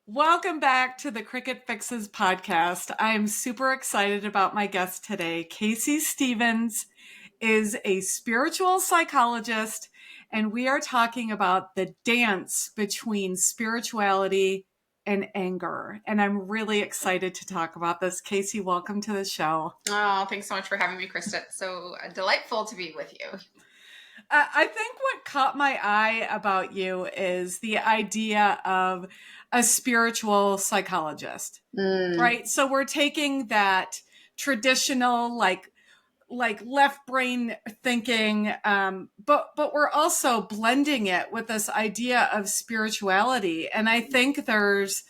Welcome back to the Cricket Fixes podcast. I'm super excited about my guest today. Casey Stevens is a spiritual psychologist, and we are talking about the dance between spirituality and anger. And I'm really excited to talk about this. Casey, welcome to the show. Oh, thanks so much for having me, Christa. It's so delightful to be with you. I think what caught my eye about you is the idea of a spiritual psychologist, right? So we're taking that traditional, like left brain thinking, but we're also blending it with this idea of spirituality. And I think there's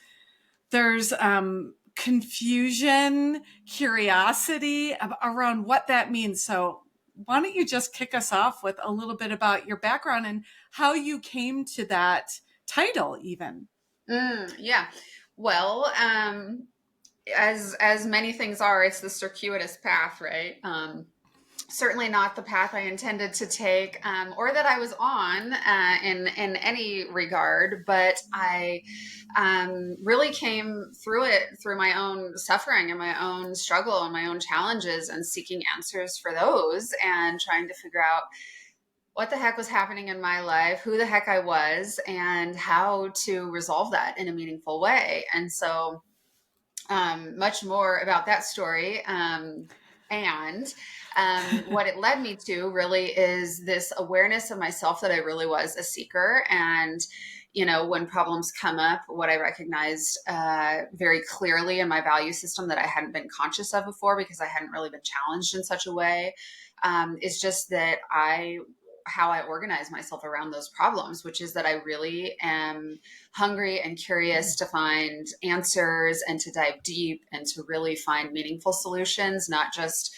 confusion, curiosity around what that means. So why don't you just kick us off with a little bit about your background and how you came to that title even? Yeah. Well, as many things are, it's the circuitous path, right? Certainly not the path I intended to take, or that I was on in any regard, but I really came through it through my own suffering and my own struggle and my own challenges, and seeking answers for those and trying to figure out what the heck was happening in my life, who the heck I was, and how to resolve that in a meaningful way. And so, much more about that story. And what it led me to really is this awareness of myself that I really was a seeker. And, when problems come up, what I recognized very clearly in my value system that I hadn't been conscious of before because I hadn't really been challenged in such a way, is just that how I organize myself around those problems, which is that I really am hungry and curious to find answers and to dive deep and to really find meaningful solutions, not just,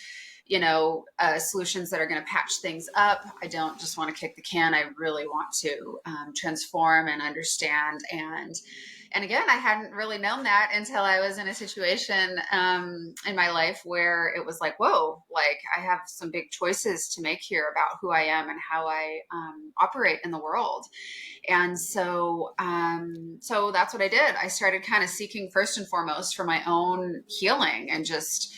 solutions that are going to patch things up. I don't just want to kick the can. I really want to transform and understand. And again, I hadn't really known that until I was in a situation in my life where it was like, whoa, like I have some big choices to make here about who I am and how I operate in the world. And so that's what I did. I started kind of seeking first and foremost for my own healing and just,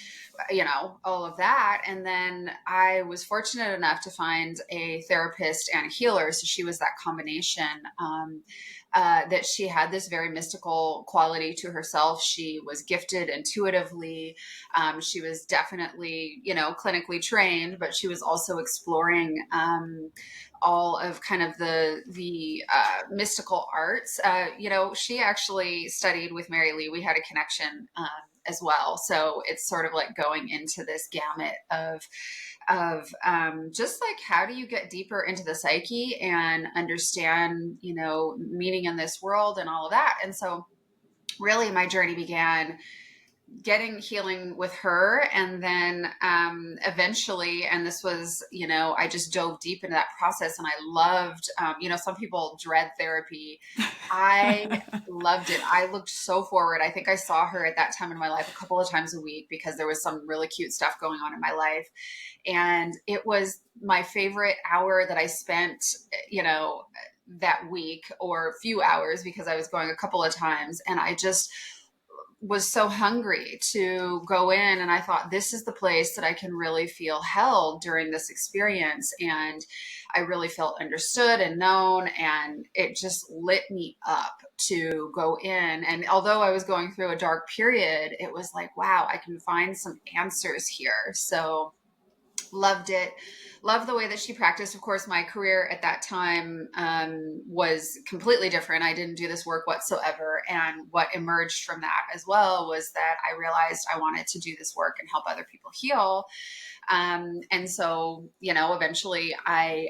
all of that. And then I was fortunate enough to find a therapist and a healer. So she was that combination. That she had this very mystical quality to herself. She was gifted intuitively. She was definitely, clinically trained, but she was also exploring all of kind of the mystical arts. She actually studied with Mary Lee. We had a connection as well. So it's sort of like going into this gamut of just like, how do you get deeper into the psyche and understand, meaning in this world and all of that. And so really my journey began getting healing with her. And then eventually, and this was, I just dove deep into that process, and I loved, some people dread therapy. I loved it. I looked so forward. I think I saw her at that time in my life a couple of times a week because there was some really cute stuff going on in my life. And it was my favorite hour that I spent, that week, or few hours, because I was going a couple of times. And I just was so hungry to go in, and I thought, this is the place that I can really feel held during this experience. And I really felt understood and known, and it just lit me up to go in. And although I was going through a dark period, it was like, wow, I can find some answers here. So loved it. Loved the way that she practiced. Of course, my career at that time was completely different. I didn't do this work whatsoever. And what emerged from that as well was that I realized I wanted to do this work and help other people heal. And so, eventually I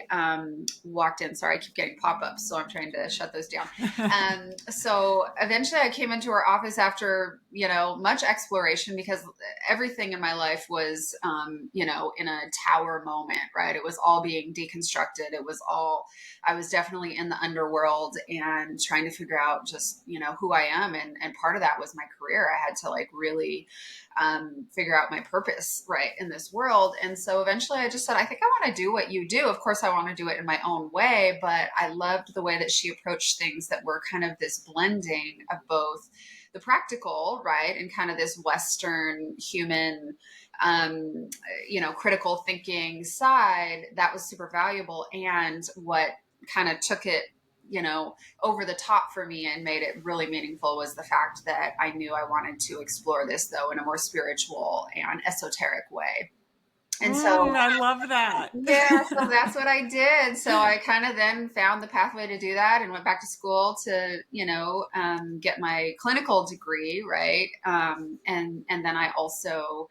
walked in. Sorry, I keep getting pop-ups, so I'm trying to shut those down. So eventually I came into her office after, much exploration, because everything in my life was, in a tower moment, right? It was all being deconstructed. I was definitely in the underworld and trying to figure out just, who I am. And part of that was my career. I had to really figure out my purpose, right, in this world. world. And so eventually I just said, I think I want to do what you do. Of course, I want to do it in my own way, but I loved the way that she approached things that were kind of this blending of both the practical, right, and kind of this Western human, um, critical thinking side that was super valuable. And what kind of took it, over the top for me and made it really meaningful was the fact that I knew I wanted to explore this, though, in a more spiritual and esoteric way. And so, I love that. yeah, so that's what I did. So I kind of then found the pathway to do that and went back to school to, get my clinical degree, right? And then I also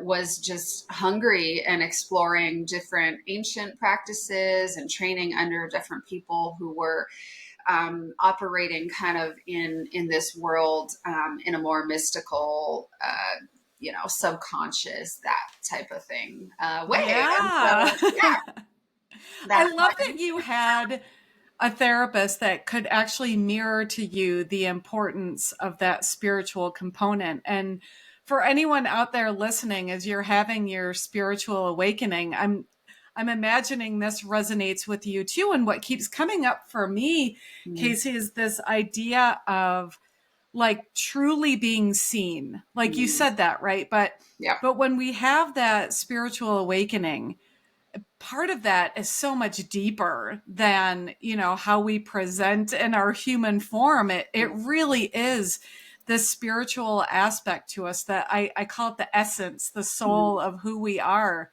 was just hungry and exploring different ancient practices and training under different people who were operating kind of in this world in a more mystical, subconscious, that type of thing way. And Yeah. so, yeah, I that's love that you had a therapist that could actually mirror to you the importance of that spiritual component. And for anyone out there listening, as you're having your spiritual awakening, I'm imagining this resonates with you too. And what keeps coming up for me, Casey, is this idea of like truly being seen. Like you said that, right? yeah. But when we have that spiritual awakening, part of that is so much deeper than, how we present in our human form. It really is this spiritual aspect to us that I call it the essence, the soul of who we are.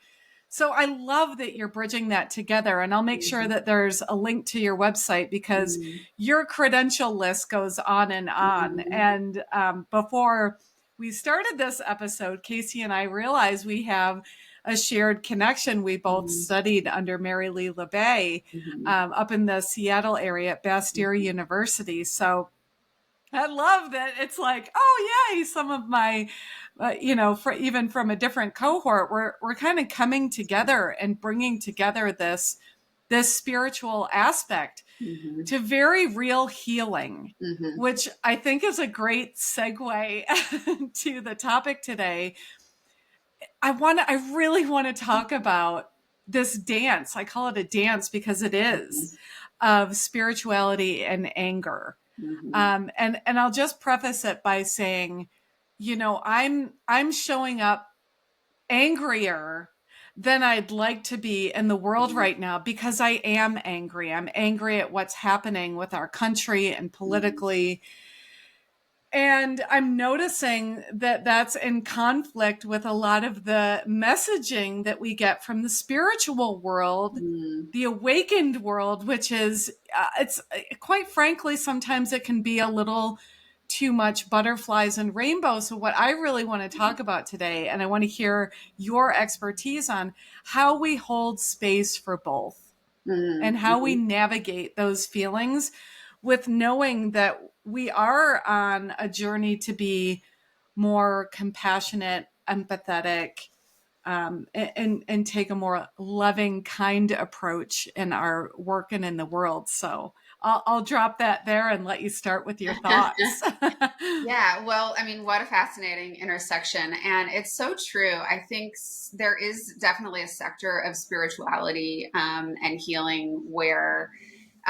So I love that you're bridging that together. And I'll make sure that there's a link to your website because your credential list goes on and on. And before we started this episode, Casey and I realized we have a shared connection. We both studied under Mary Lee LeBay up in the Seattle area at Bastyr University. So I love that it's like, oh yay, some of my, even from a different cohort, we're kind of coming together and bringing together this spiritual aspect to very real healing, which I think is a great segue to the topic today. I really want to talk about this dance. I call it a dance because it is of spirituality and anger. And I'll just preface it by saying, I'm showing up angrier than I'd like to be in the world right now because I am angry. I'm angry at what's happening with our country and politically. And I'm noticing that that's in conflict with a lot of the messaging that we get from the spiritual world, the awakened world, which is, it's quite frankly, sometimes it can be a little too much butterflies and rainbows. So what I really want to talk about today, and I want to hear your expertise on how we hold space for both and how we navigate those feelings with knowing that we are on a journey to be more compassionate, empathetic, and take a more loving, kind approach in our work and in the world. So I'll drop that there and let you start with your thoughts. Yeah, well, I mean, what a fascinating intersection. And it's so true. I think there is definitely a sector of spirituality and healing where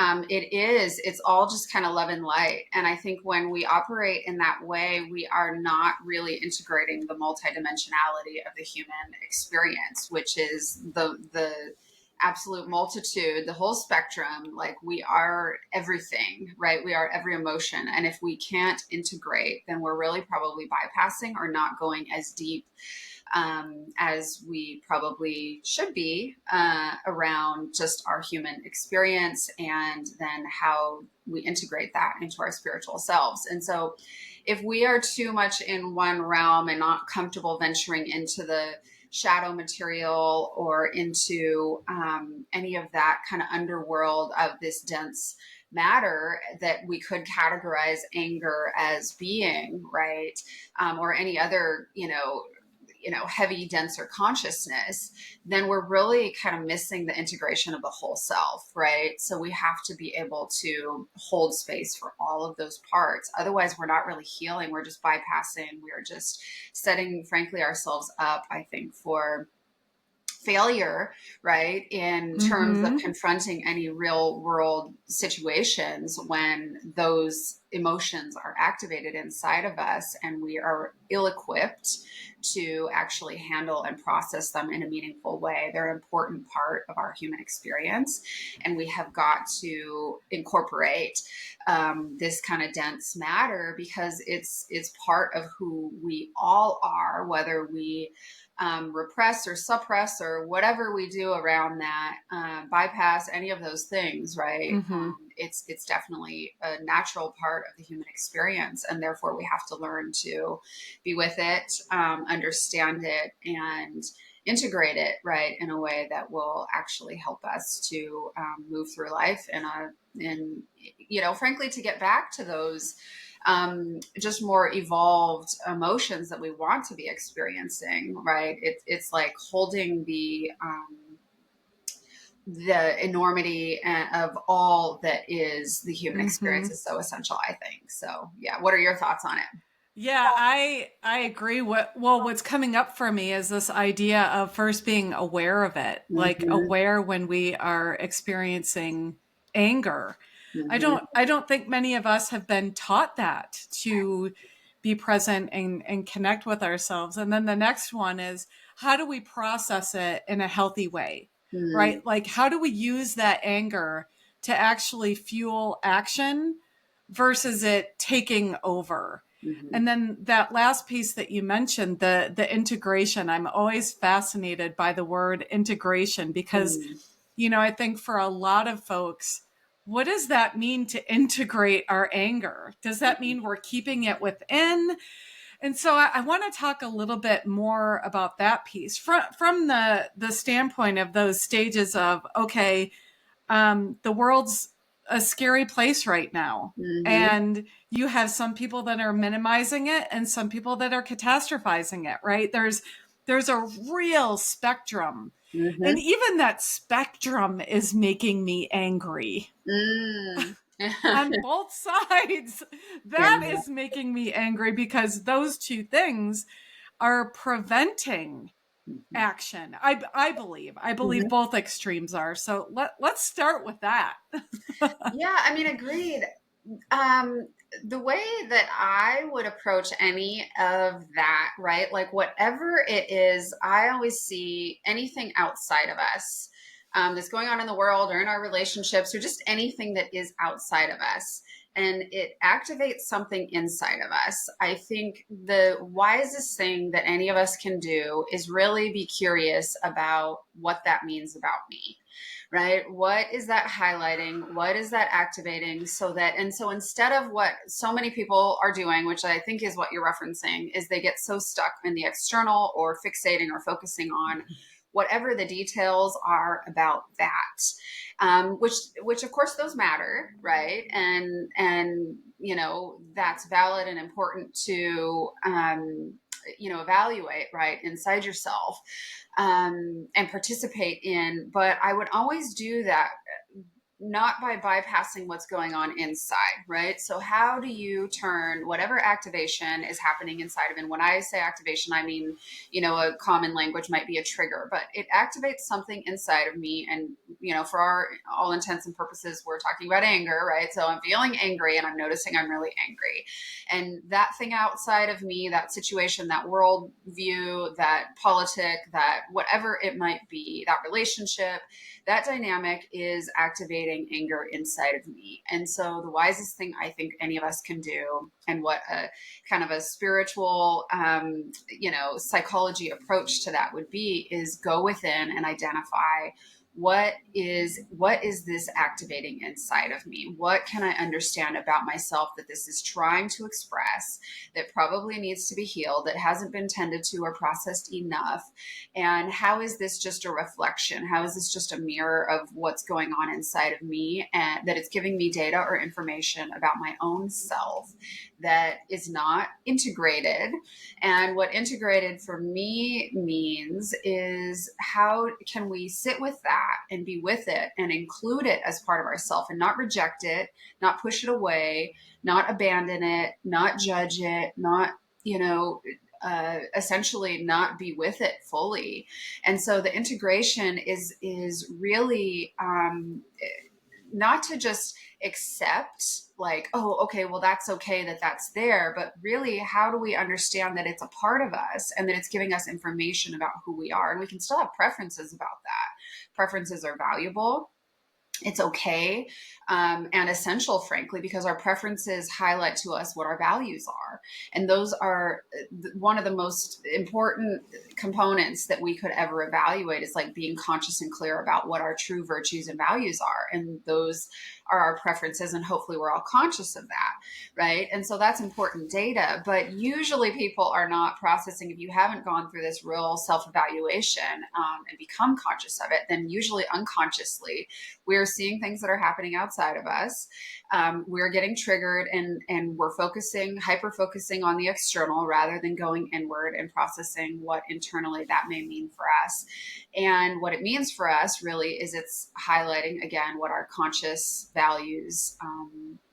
it's all just kind of love and light. And I think when we operate in that way, we are not really integrating the multidimensionality of the human experience, which is the absolute multitude, the whole spectrum. Like we are everything, right? We are every emotion. And if we can't integrate, then we're really probably bypassing or not going as deep as we probably should be around just our human experience and then how we integrate that into our spiritual selves. And so if we are too much in one realm and not comfortable venturing into the shadow material or into any of that kind of underworld of this dense matter that we could categorize anger as being, right? Or any other, heavy, denser consciousness, then we're really kind of missing the integration of the whole self, right? So we have to be able to hold space for all of those parts. Otherwise, we're not really healing. We're just bypassing. We're just setting, frankly, ourselves up, I think, for failure, right, in terms of confronting any real world situations when those emotions are activated inside of us and we are ill-equipped to actually handle and process them in a meaningful way. They're an important part of our human experience, and we have got to incorporate this kind of dense matter because it's part of who we all are, whether we repress or suppress or whatever we do around that, bypass any of those things, right? It's definitely a natural part of the human experience, and therefore we have to learn to be with it, understand it, and integrate it, right, in a way that will actually help us to move through life and frankly, to get back to those just more evolved emotions that we want to be experiencing, right? It's like holding the enormity of all that is the human experience is so essential, I think. So, yeah. What are your thoughts on it? Yeah, I agree. What's coming up for me is this idea of first being aware of it, like aware when we are experiencing anger. I don't think many of us have been taught that, to be present and connect with ourselves. And then the next one is, how do we process it in a healthy way? Right? Like, how do we use that anger to actually fuel action versus it taking over? And then that last piece that you mentioned, the integration, I'm always fascinated by the word integration because, I think for a lot of folks, what does that mean to integrate our anger? Does that mean we're keeping it within? And so I want to talk a little bit more about that piece from the standpoint of those stages of, okay, the world's a scary place right now. And you have some people that are minimizing it and some people that are catastrophizing it, right? There's a real spectrum. And even that spectrum is making me angry. On both sides. That is making me angry because those two things are preventing action. I believe both extremes are. So let's start with that. Yeah, I mean, agreed. The way that I would approach any of that, right? Like whatever it is, I always see anything outside of us that's going on in the world or in our relationships or just anything that is outside of us. And it activates something inside of us. I think the wisest thing that any of us can do is really be curious about what that means about me, right? What is that highlighting? What is that activating? So instead of what so many people are doing, which I think is what you're referencing, is they get so stuck in the external or fixating or focusing on whatever the details are about that, which of course those matter, right? And that's valid and important to evaluate, right, inside yourself, and participate in. But I would always do that not by bypassing what's going on inside, right? So how do you turn whatever activation is happening inside of, and when I say activation, I mean, a common language might be a trigger, but it activates something inside of me. And, for all intents and purposes, we're talking about anger, right? So I'm feeling angry and I'm noticing I'm really angry. And that thing outside of me, that situation, that world view, that politic, that whatever it might be, that relationship, that dynamic is activating anger inside of me. And so the wisest thing I think any of us can do, and what a kind of a spiritual, psychology approach to that would be, is go within and identify what is this activating inside of me? What can I understand about myself that this is trying to express, that probably needs to be healed, that hasn't been tended to or processed enough? And how is this just a reflection? How is this just a mirror of what's going on inside of me, and that it's giving me data or information about my own self that is not integrated? And what integrated for me means is, how can we sit with that and be with it and include it as part of ourself, and not reject it, not push it away, not abandon it, not judge it, not, essentially not be with it fully. And so the integration is really not to just accept like, oh, okay, well, that's okay that that's there, but really, how do we understand that it's a part of us and that it's giving us information about who we are? And we can still have preferences about that. Preferences are valuable. It's okay, and essential, frankly, because our preferences highlight to us what our values are. And those are one of the most important components that we could ever evaluate, is like being conscious and clear about what our true virtues and values are. And those are our preferences. And hopefully we're all conscious of that. Right. And so that's important data. But usually people are not processing. If you haven't gone through this real self evaluation and become conscious of it, then usually unconsciously we're seeing things that are happening outside of us. We're getting triggered, and we're hyper focusing on the external rather than going inward and processing what internally that may mean for us. And what it means for us really is it's highlighting again what our conscious values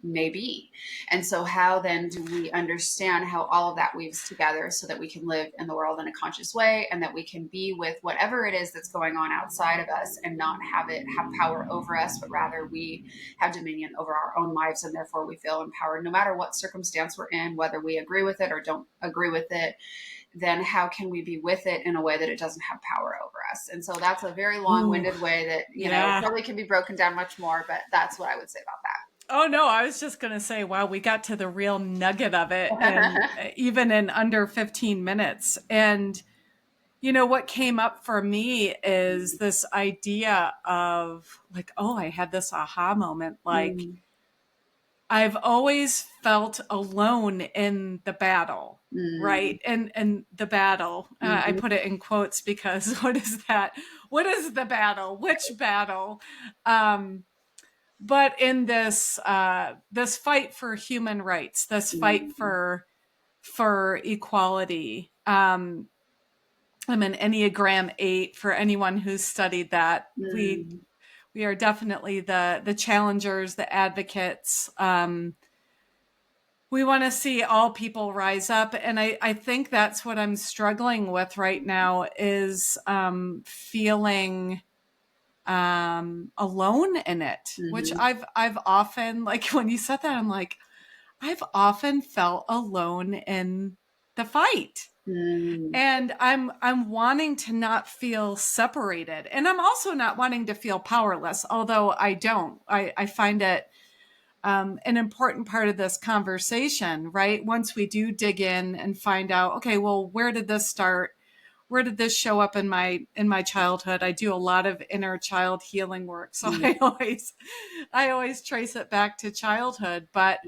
may be. And so how then do we understand how all of that weaves together so that we can live in the world in a conscious way, and that we can be with whatever it is that's going on outside of us and not have it have power over us, but rather we have dominion over our own lives, and therefore we feel empowered no matter what circumstance we're in, whether we agree with it or don't agree with it. Then how can we be with it in a way that it doesn't have power over us? And so that's a very long-winded way that, you know, probably can be broken down much more, but that's what I would say about that. Oh, no, I was just going to say, wow, we got to the real nugget of it, and even in under 15 minutes. And, you know, what came up for me is this idea of like, oh, I had this aha moment. Like, I've always felt alone in the battle, right? And the battle, I put it in quotes because what is that? What is the battle? Which battle? But in this this fight for human rights, this fight for equality. I'm an Enneagram 8 for anyone who's studied that. We are definitely the challengers, the advocates. We want to see all people rise up. And I think that's what I'm struggling with right now is feeling alone in it, which I've often, like when you said that, I'm like, I've often felt alone in the fight. And I'm wanting to not feel separated. And I'm also not wanting to feel powerless, although I don't. I find it an important part of this conversation, right? Once we do dig in and find out, okay, well, where did this start? Where did this show up in my childhood? I do a lot of inner child healing work. So I always trace it back to childhood. But,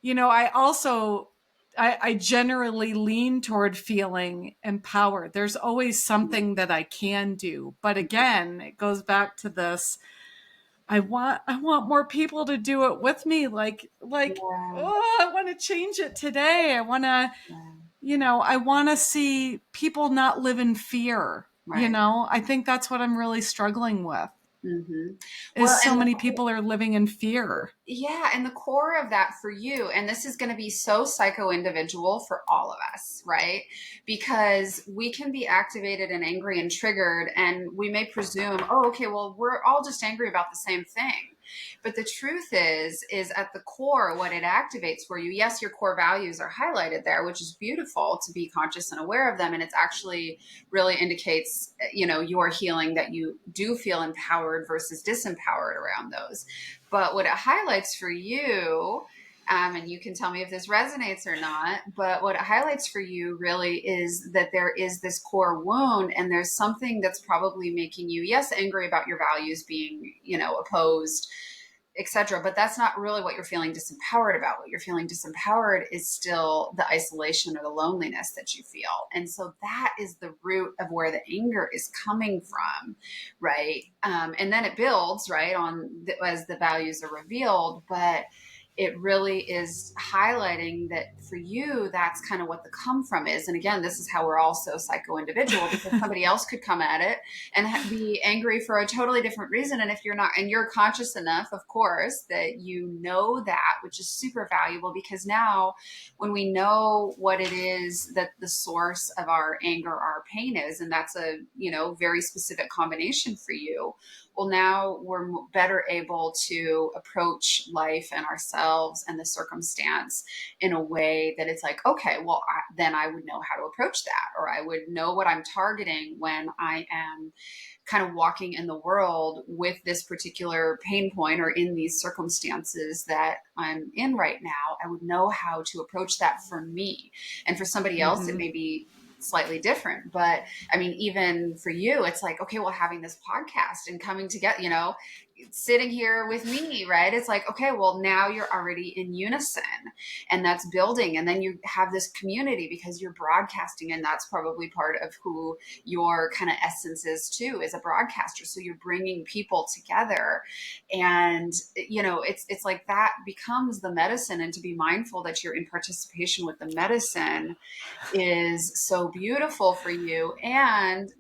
you know, I generally lean toward feeling empowered. There's always something that I can do. But again, it goes back to this. I want more people to do it with me. Oh, I want to change it today. I want to, you know, I want to see people not live in fear. Right. You know, I think that's what I'm really struggling with. Is so many people are living in fear. Yeah. And the core of that for you, and this is going to be so psycho individual for all of us, right? Because we can be activated and angry and triggered, and we may presume, oh, okay, well, we're all just angry about the same thing. But the truth is at the core, what it activates for you, yes, your core values are highlighted there, which is beautiful to be conscious and aware of them. And it's actually really indicates, you know, your healing, that you do feel empowered versus disempowered around those. But what it highlights for you, and you can tell me if this resonates or not, but what it highlights for you really is that there is this core wound, and there's something that's probably making you, yes, angry about your values being, you know, opposed, etc. But that's not really what you're feeling disempowered about. What you're feeling disempowered is still the isolation or the loneliness that you feel. And so that is the root of where the anger is coming from, right? And then it builds, right, on as the values are revealed. But it really is highlighting that for you, that's kind of what the come from is. And again, this is how we're all so psycho individual, because somebody else could come at it and be angry for a totally different reason. And if you're not, and you're conscious enough, of course, that you know that, which is super valuable, because now when we know what it is that the source of our anger, our pain is, and that's a, very specific combination for you, well, now we're better able to approach life and ourselves and the circumstance in a way that it's like, okay, well, then I would know how to approach that, or I would know what I'm targeting when I am kind of walking in the world with this particular pain point or in these circumstances that I'm in right now. I would know how to approach that for me. And for somebody else, it may be slightly different. But I mean, even for you, it's like, okay, well, having this podcast and coming together, sitting here with me, right? It's like, okay, well, now you're already in unison, and that's building. And then you have this community because you're broadcasting, and that's probably part of who your kind of essence is too, as a broadcaster. So you're bringing people together, and it's like that becomes the medicine. And to be mindful that you're in participation with the medicine is so beautiful for you. And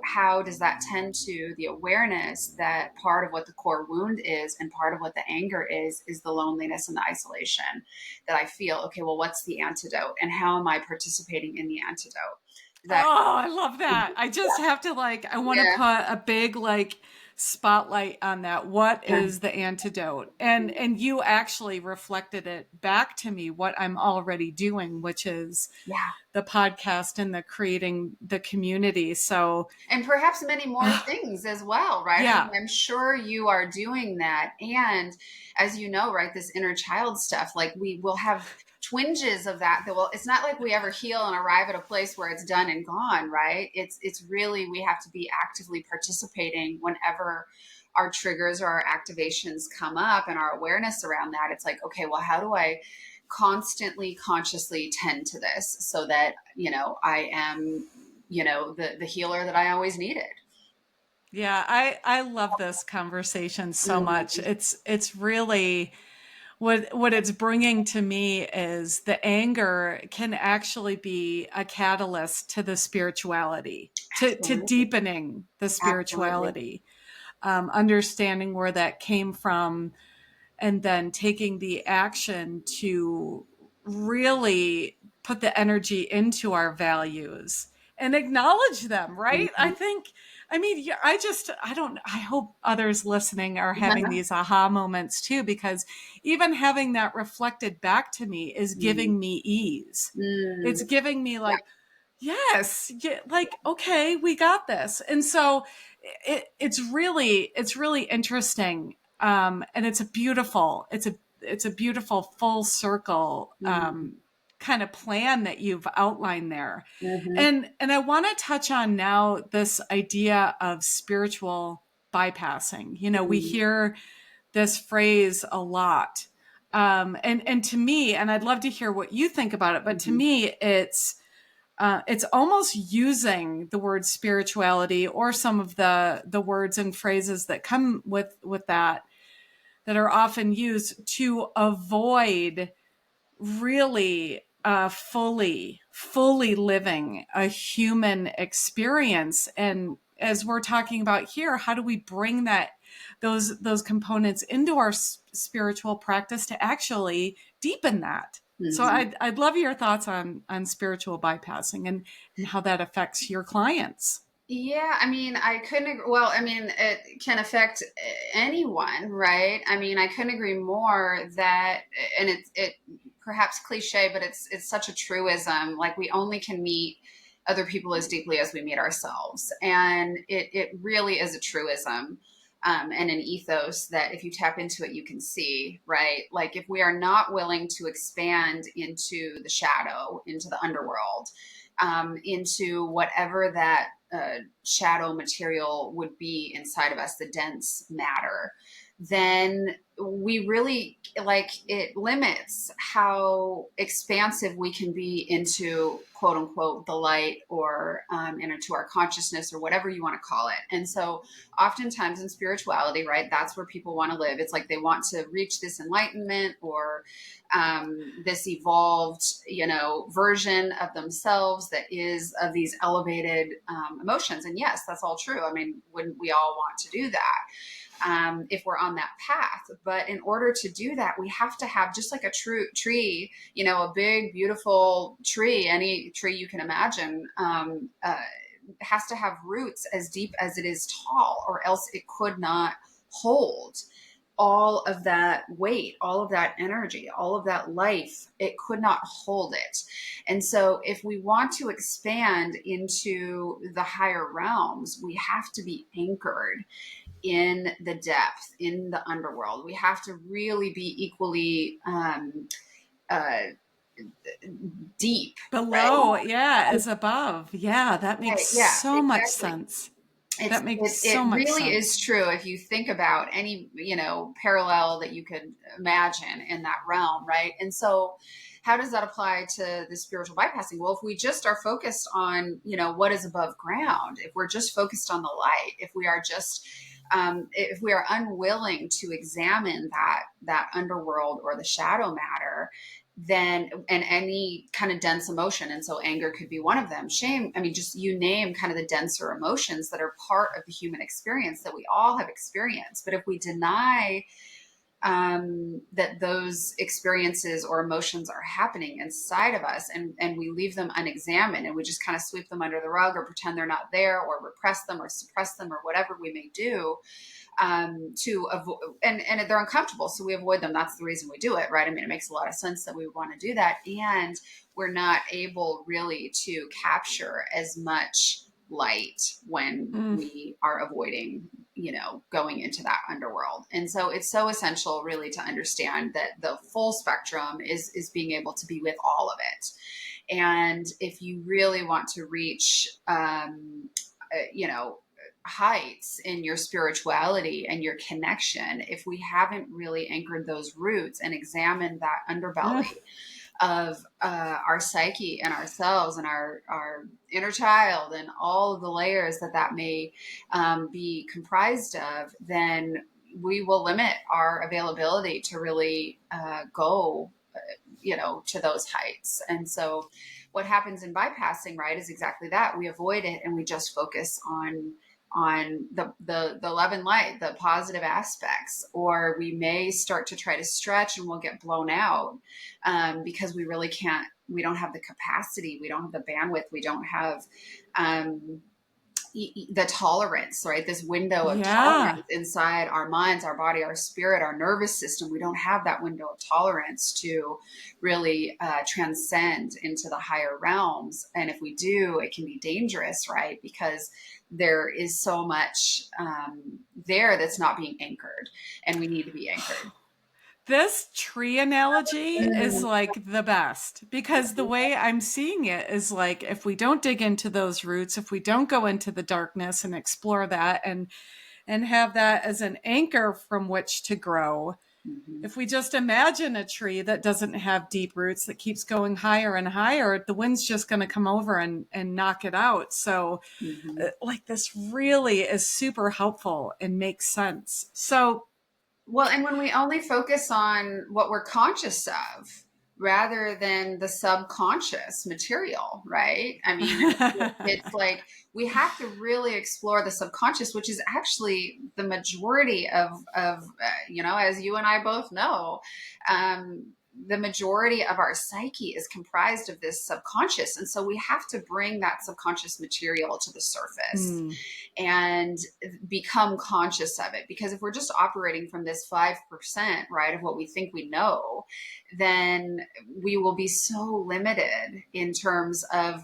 how does that tend to the awareness that part of what the core wound is, and part of what the anger is the loneliness and the isolation that I feel. Okay, well, what's the antidote, and how am I participating in the antidote? I love that. I just have to I want to put a big spotlight on that. What is the antidote? And you actually reflected it back to me, what I'm already doing, which is the podcast and the creating the community. So, and perhaps many more things as well, right? Yeah. I mean, I'm sure you are doing that. And as you know, right, this inner child stuff, like we will have twinges of that. Well, it's not like we ever heal and arrive at a place where it's done and gone, right? It's really, we have to be actively participating whenever our triggers or our activations come up, and our awareness around that. It's like, okay, well, how do I constantly, consciously tend to this so that, I am, the healer that I always needed. Yeah, I love this conversation so much. It's really what it's bringing to me is the anger can actually be a catalyst to the spirituality, to deepening the spirituality, understanding where that came from, and then taking the action to really put the energy into our values and acknowledge them, right? I hope others listening are having these aha moments too, because even having that reflected back to me is giving me ease. It's giving me yes, okay, we got this. And so it's really interesting. And it's a beautiful full circle, kind of plan that you've outlined there. And I want to touch on now this idea of spiritual bypassing. We hear this phrase a lot. And to me, and I'd love to hear what you think about it, but to me, it's almost using the word spirituality or some of the words and phrases that come with that are often used to avoid really fully living a human experience. And as we're talking about here, how do we bring those components into our spiritual practice to actually deepen that? So I'd love your thoughts on spiritual bypassing and how that affects your clients. Yeah, I mean, it can affect anyone, right? I mean, I couldn't agree more that, and it perhaps cliche, but it's such a truism. Like, we only can meet other people as deeply as we meet ourselves. And it really is a truism. And an ethos that if you tap into it, you can see, right? Like, if we are not willing to expand into the shadow, into the underworld, into whatever that shadow material would be inside of us, the dense matter, then we really, like, it limits how expansive we can be into, quote unquote, the light, or into our consciousness, or whatever you want to call it. And so oftentimes in spirituality, right, that's where people want to live. It's like they want to reach this enlightenment, or this evolved, version of themselves that is of these elevated emotions. And yes, that's all true. I mean, wouldn't we all want to do that? If we're on that path. But in order to do that, we have to have, just like a true tree, a big, beautiful tree, any tree you can imagine, has to have roots as deep as it is tall, or else it could not hold all of that weight, all of that energy, all of that life. It could not hold it. And so if we want to expand into the higher realms, we have to be anchored in the depth, in the underworld. We have to really be equally uh, deep. Below, yeah, as above. Yeah, that makes Right. Yeah, so much exactly. sense. That makes It so much really is sense. true if you think about any, parallel that you could imagine in that realm, right? And so how does that apply to the spiritual bypassing? Well, if we just are focused on, what is above ground, if we're just focused on the light, if we are unwilling to examine that underworld or the shadow matter, then, and any kind of dense emotion, and so anger could be one of them, shame, I mean, just, you name kind of the denser emotions that are part of the human experience that we all have experienced. But if we deny that those experiences or emotions are happening inside of us, and we leave them unexamined, and we just kind of sweep them under the rug, or pretend they're not there, or repress them, or suppress them, or whatever we may do, to avoid, and they're uncomfortable, so we avoid them. That's the reason we do it, right? I mean, it makes a lot of sense that we would want to do that, and we're not able really to capture as much light when Mm. we are avoiding, going into that underworld. And so it's so essential, really, to understand that the full spectrum is being able to be with all of it. And if you really want to reach, you know heights in your spirituality and your connection, if we haven't really anchored those roots and examined that Ugh. underbelly of our psyche and ourselves and our inner child, and all of the layers that may be comprised of, then we will limit our availability to really go, to those heights. And so what happens in bypassing, right, is exactly that. We avoid it, and we just focus on the love and light, the positive aspects. Or we may start to try to stretch, and we'll get blown out, because we don't have the capacity, we don't have the bandwidth, we don't have um, the tolerance, right? This window of Yeah. tolerance inside our minds, our body, our spirit, our nervous system. We don't have that window of tolerance to really transcend into the higher realms. And if we do, it can be dangerous, right? Because there is so much there that's not being anchored, and we need to be anchored. This tree analogy is like the best, because the way I'm seeing it is like, if we don't dig into those roots, if we don't go into the darkness and explore that, and have that as an anchor from which to grow, Mm-hmm. if we just imagine a tree that doesn't have deep roots, that keeps going higher and higher, the wind's just going to come over and knock it out. So Mm-hmm. like, this really is super helpful and makes sense. So Well, and when we only focus on what we're conscious of rather than the subconscious material, right? I mean, it's like we have to really explore the subconscious, which is actually the majority of as you and I both know, the majority of our psyche is comprised of this subconscious. And so we have to bring that subconscious material to the surface hmm. and become conscious of it. Because if we're just operating from this 5%, right, of what we think we know, then we will be so limited in terms of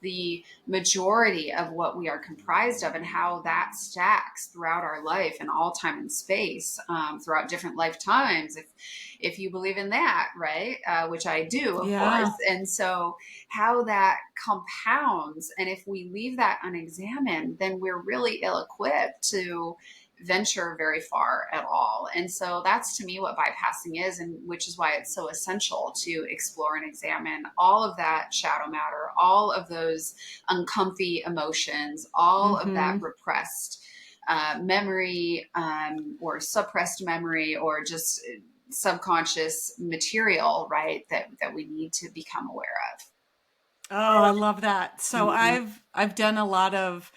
the majority of what we are comprised of, and how that stacks throughout our life and all time and space, throughout different lifetimes, if you believe in that, right, which I do, of course. Yeah. And so how that compounds, and if we leave that unexamined, then we're really ill equipped to venture very far at all. And so that's to me what bypassing is, and which is why it's so essential to explore and examine all of that shadow matter, all of those uncomfy emotions, all of that repressed memory, or suppressed memory, or just subconscious material, right? That we need to become aware of. Oh, I love that. So I've done a lot of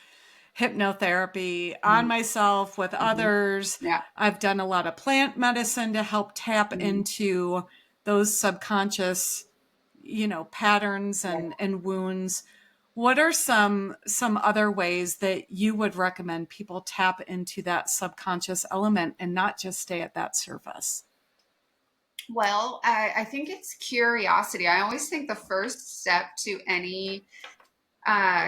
hypnotherapy on myself with others. Yeah. I've done a lot of plant medicine to help tap into those subconscious, patterns and wounds. What are some other ways that you would recommend people tap into that subconscious element and not just stay at that surface? Well, I think it's curiosity. I always think the first step to any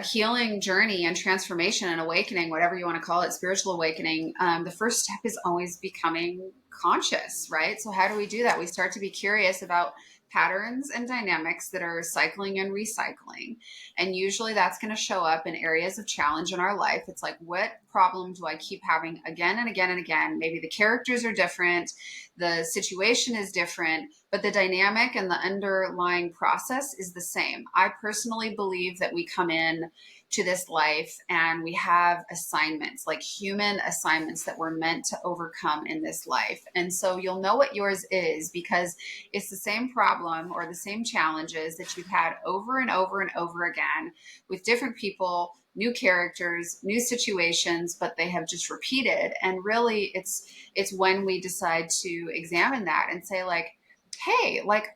healing journey and transformation and awakening, whatever you want to call it, spiritual awakening, the first step is always becoming conscious, right? So how do we do that? We start to be curious about patterns and dynamics that are cycling and recycling. And usually that's going to show up in areas of challenge in our life. It's like, what problem do I keep having again and again and again? Maybe the characters are different, the situation is different, but the dynamic and the underlying process is the same. I personally believe that we come in to this life and we have assignments, like human assignments that we're meant to overcome in this life. And so you'll know what yours is because it's the same problem or the same challenges that you've had over and over and over again with different people, new characters, new situations, but they have just repeated. And really it's when we decide to examine that and say, like, hey, like,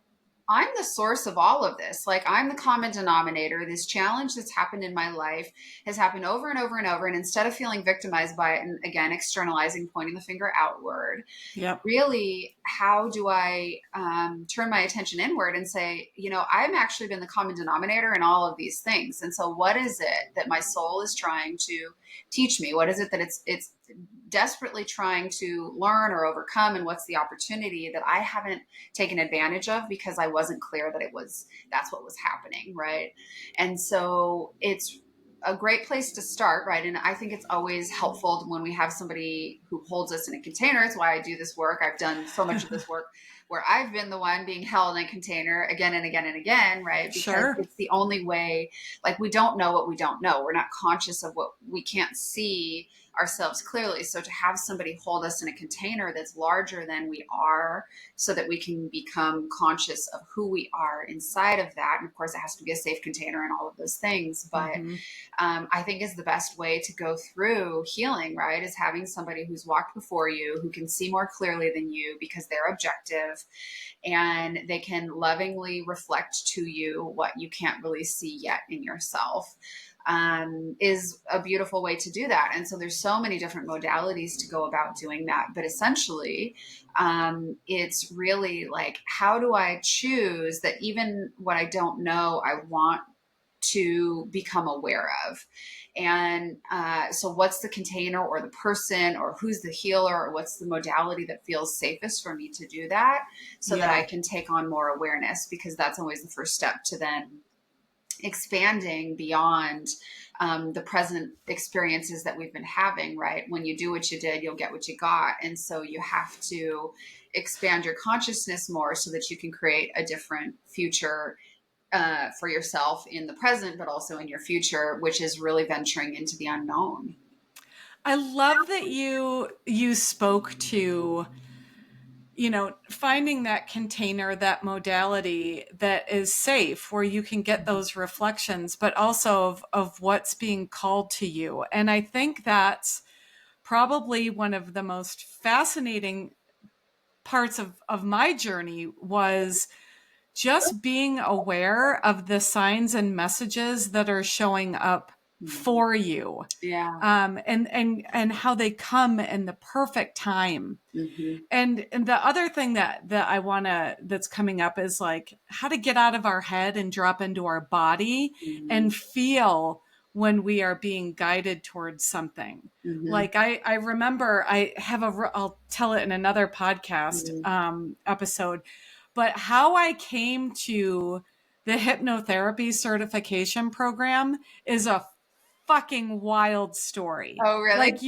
I'm the source of all of this. Like, I'm the common denominator. This challenge that's happened in my life has happened over and over and over. And instead of feeling victimized by it and again, externalizing, pointing the finger outward, Yep. really, how do I turn my attention inward and say, I've actually been the common denominator in all of these things. And so what is it that my soul is trying to teach me? What is it that it's desperately trying to learn or overcome? And what's the opportunity that I haven't taken advantage of because I wasn't clear that that's what was happening, right? And so it's a great place to start, right? And I think it's always helpful when we have somebody who holds us in a container. It's why I do this work. I've done so much of this work where I've been the one being held in a container again and again and again, right? Because Sure. it's the only way. Like, we don't know what we don't know. We're not conscious of what we can't see ourselves clearly. So to have somebody hold us in a container that's larger than we are, so that we can become conscious of who we are inside of that. And of course, it has to be a safe container and all of those things. But I think is the best way to go through healing, right? Is having somebody who's walked before you, who can see more clearly than you because they're objective, and they can lovingly reflect to you what you can't really see yet in yourself. Is a beautiful way to do that. And so there's so many different modalities to go about doing that. But essentially, it's really like, how do I choose that even what I don't know, I want to become aware of? And so what's the container or the person or who's the healer or what's the modality that feels safest for me to do that, so that I can take on more awareness? Because that's always the first step to then expanding beyond the present experiences that we've been having, right? When you do what you did, you'll get what you got. And so you have to expand your consciousness more so that you can create a different future for yourself in the present, but also in your future, which is really venturing into the unknown. I love that you spoke to, finding that container, that modality that is safe, where you can get those reflections, but also of what's being called to you. And I think that's probably one of the most fascinating parts of my journey, was just being aware of the signs and messages that are showing up for you. Yeah. And how they come in the perfect time. And the other thing that's coming up is like how to get out of our head and drop into our body and feel when we are being guided towards something. Like I remember I'll tell it in another podcast episode, but how I came to the hypnotherapy certification program is a fucking wild story. Oh, really?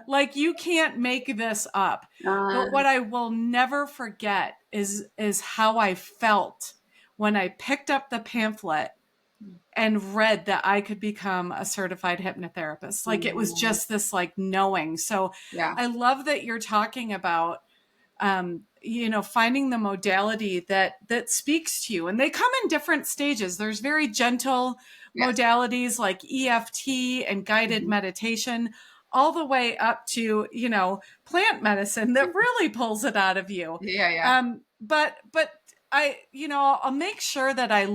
Like you can't make this up. But what I will never forget is how I felt when I picked up the pamphlet and read that I could become a certified hypnotherapist. Like it was just this like knowing. So Yeah. I love that you're talking about finding the modality that speaks to you, and they come in different stages. There's very gentle Yes. modalities like EFT and guided meditation, all the way up to, plant medicine that really pulls it out of you. Yeah. Yeah. But I'll make sure that I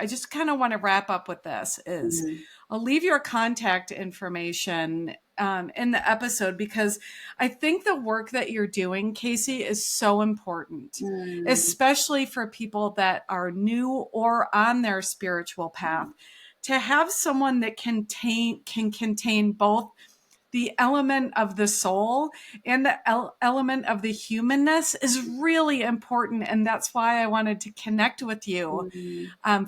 just kind of want to wrap up with this is I'll leave your contact information in the episode, because I think the work that you're doing, Casey, is so important, especially for people that are new or on their spiritual path, to have someone that can contain both the element of the soul and the element of the humanness is really important. And that's why I wanted to connect with you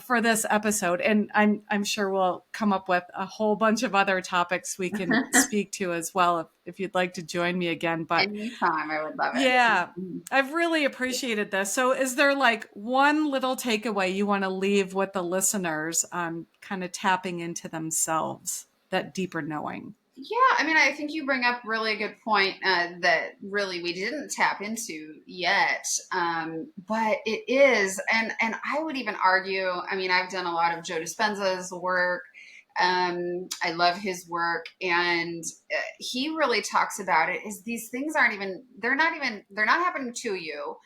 for this episode. And I'm sure we'll come up with a whole bunch of other topics we can speak to as well if you'd like to join me again. But anytime, I would love it. Yeah, I've really appreciated this. So is there like one little takeaway you want to leave with the listeners on kind of tapping into themselves, that deeper knowing? Yeah, I mean, I think you bring up really a good point that really we didn't tap into yet, but it is, and I would even argue. I mean, I've done a lot of Joe Dispenza's work. I love his work, and he really talks about it. Is these things they're not happening to you,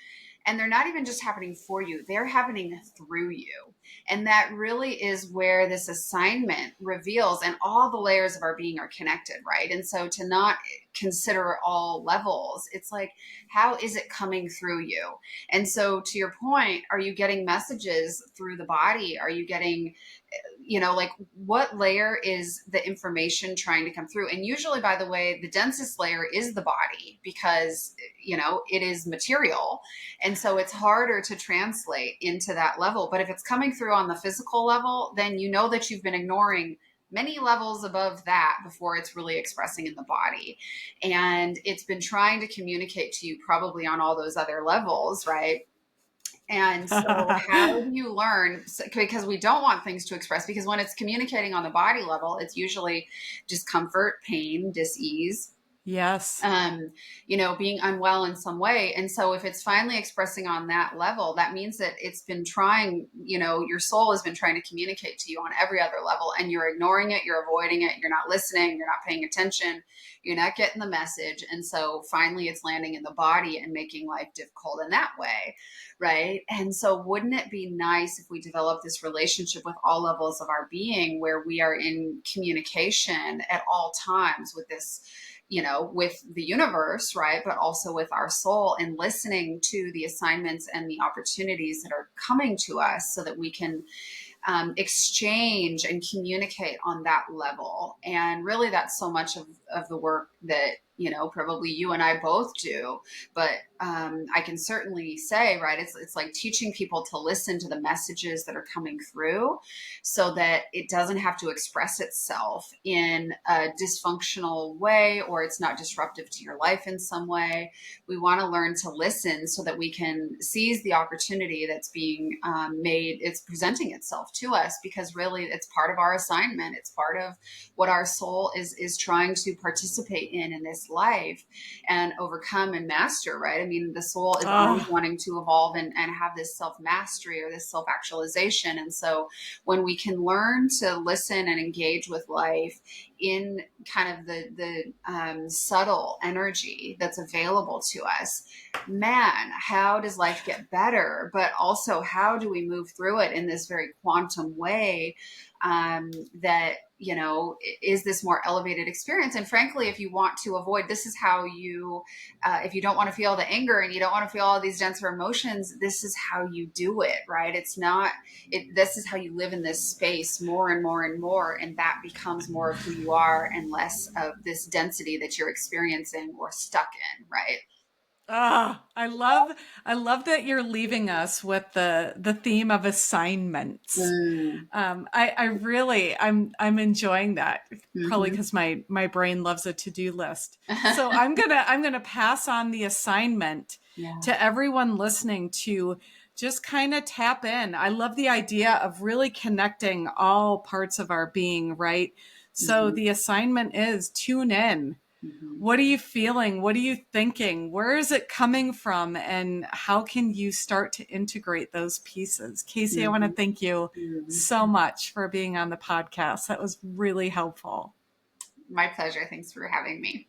and they're not even just happening for you, they're happening through you. And that really is where this assignment reveals, and all the layers of our being are connected, right? And so to not consider all levels, it's like, how is it coming through you? And so to your point, are you getting messages through the body? Are you getting, like, what layer is the information trying to come through? And usually, by the way, the densest layer is the body, because it is material, and so it's harder to translate into that level. But if it's coming through on the physical level, then you know that you've been ignoring many levels above that before it's really expressing in the body, and it's been trying to communicate to you probably on all those other levels, right? And so how do you learn? Because we don't want things to express, because when it's communicating on the body level, it's usually discomfort, pain, dis-ease. Yes. Being unwell in some way. And so if it's finally expressing on that level, that means that it's been trying, your soul has been trying to communicate to you on every other level, and you're ignoring it, you're avoiding it, you're not listening, you're not paying attention, you're not getting the message. And so finally it's landing in the body and making life difficult in that way. Right. And so wouldn't it be nice if we develop this relationship with all levels of our being, where we are in communication at all times with this, with the universe, right? But also with our soul, and listening to the assignments and the opportunities that are coming to us, so that we can exchange and communicate on that level. And really, that's so much of the work that, probably you and I both do. But I can certainly say, right, it's like teaching people to listen to the messages that are coming through, so that it doesn't have to express itself in a dysfunctional way, or it's not disruptive to your life in some way. We want to learn to listen so that we can seize the opportunity that's being made, it's presenting itself to us, because really it's part of our assignment. It's part of what our soul is trying to participate in this life and overcome and master, right? I mean, the soul is always wanting to evolve and have this self-mastery or this self-actualization. And so when we can learn to listen and engage with life in kind of the subtle energy that's available to us, man, how does life get better? But also, how do we move through it in this very quantum way that, is this more elevated experience? And frankly, if you want to avoid, this is how you, if you don't want to feel the anger and you don't want to feel all these denser emotions, this is how you do it, right? It's not, this is how you live in this space more and more and more. And that becomes more of who you are and less of this density that you're experiencing or stuck in, right? I love that you're leaving us with the theme of assignments. I'm enjoying that, probably because my brain loves a to-do list. So I'm gonna pass on the assignment to everyone listening to just kind of tap in. I love the idea of really connecting all parts of our being, right? So the assignment is tune in. What are you feeling? What are you thinking? Where is it coming from? And how can you start to integrate those pieces? Casey, I want to thank you so much for being on the podcast. That was really helpful. My pleasure. Thanks for having me.